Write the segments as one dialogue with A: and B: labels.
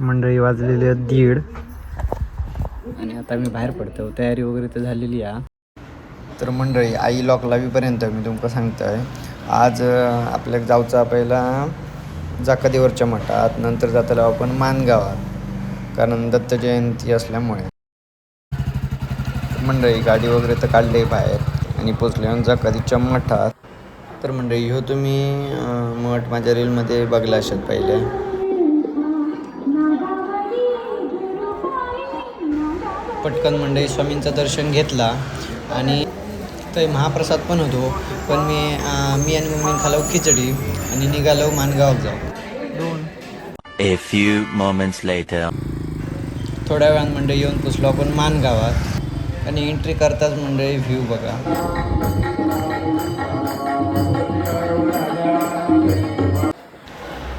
A: मंडळी वाजलेली आहेत 1:30 आणि आता मी बाहेर पडतो. तयारी वगैरे तर झालेली आहे. तर मंडळी आई लॉक लावीपर्यंत मी तुमका सांगतोय आज आपल्याक जाऊचा पहिला जाकादेवरच्या मठात, नंतर जातलो आपण मानगावात कारण दत्त जयंती असल्यामुळे. मंडळी गाडी वगैरे तर काढले बाहेर आणि पोचले जाकातीच्या मठात. तर मंडळी ह्यो तुम्ही मठ माझ्या रीलमध्ये बघला असाल पहिले. पटकन मंडळी स्वामींचं दर्शन घेतला आणि तर महाप्रसाद पण होतो. पण मी आणि मम्मीने खालो खिचडी आणि निघालो मानगावात जाऊ.
B: A few moments later.
A: थोड्या वेळात मंडळी येऊन पोचलो आपण मानगावात आणि एंट्री करताच मंडळी व्ह्यू बघा.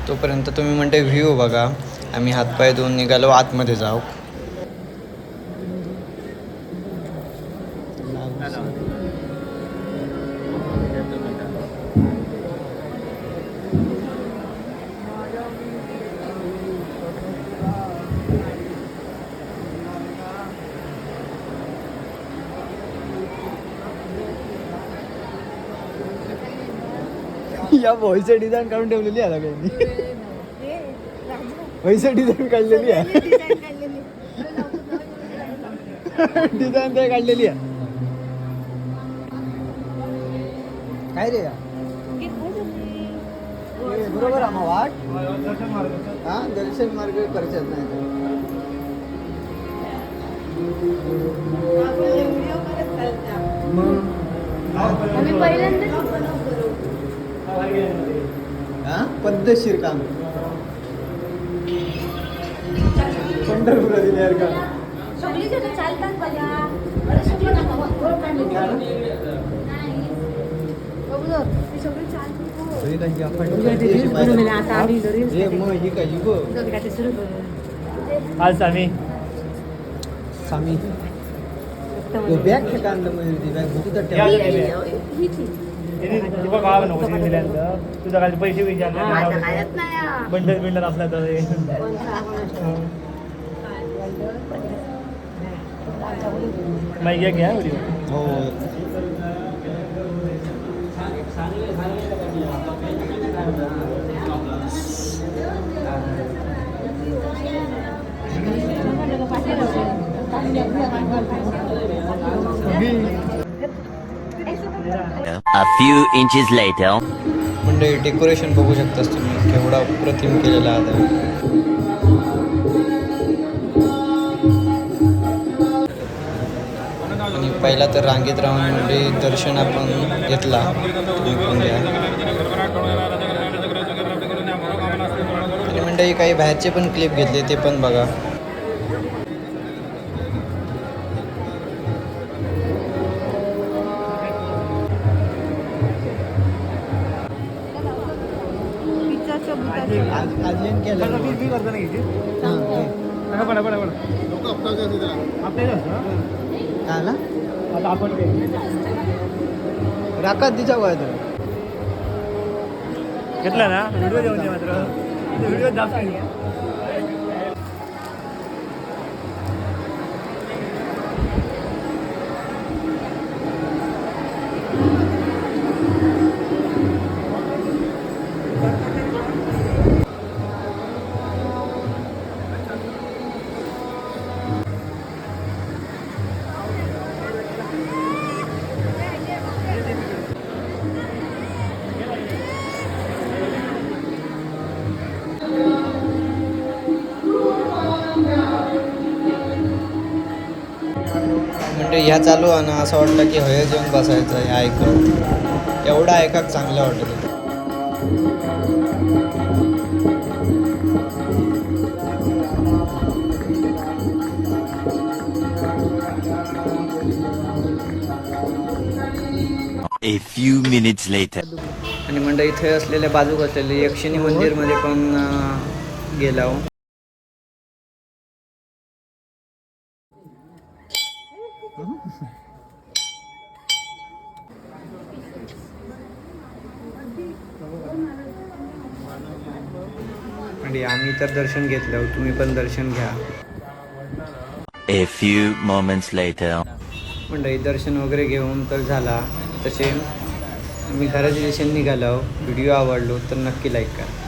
A: तोपर्यंत तुम्ही म्हणते व्ह्यू बघा. आम्ही हातपाय धुवून निघालो आतमध्ये जाऊ. या व्हॉइसचं डिझाईन काढून ठेवलेली आहे काही व्हॉइसचं डिझाईन काढलेली आहे. डिझाईन ते काढलेली आहे. काय रे बरोबर आम्हा वाट हा दर्शन मार्ग करतात नाही पद्धतशीर काम पंढरपूर दिले का सामी बॅग खेळा आणलं म्हणजे बॅग होती तर
C: तुझा काय पैसे विचारले बंडल असला तर माहिती घ्या
A: हो.
B: A few inches later.
A: म्हणजे डेकोरेशन बघू शकतास तुम्ही केवढा अप्रतिम केलेला आहे. आणि पहिला तर रांगेत राहून म्हणजे दर्शन आपण घेतला. तुम्ही पण घ्या. आणि म्हणजे काही बाहेरचे पण क्लिप घेतले ते पण बघा. राखात तिच्या वयात
C: घेतला ना व्हिडिओ देऊन दे मात्र व्हिडिओ दाखव.
A: म्हणजे ह्या चालू आहे ना असं वाटतं की हय जेवण बसायचं हे ऐकत. एवढं ऐकाक चांगलं वाटत.
B: A few minutes later.
A: आणि म्हणजे इथे असलेल्या बाजूक असलेले यक्षिणी मंदिरमध्ये पण गेला. म्हणजे आम्ही तर दर्शन घेतलं, तुम्ही पण दर्शन घ्या.
B: A few moments later.
A: मंडळी दर्शन वगैरे घेऊन तर झाला. तसे मी घराच्या दिशेने निघालो. व्हिडिओ आवडलो तर नक्की लाईक करा.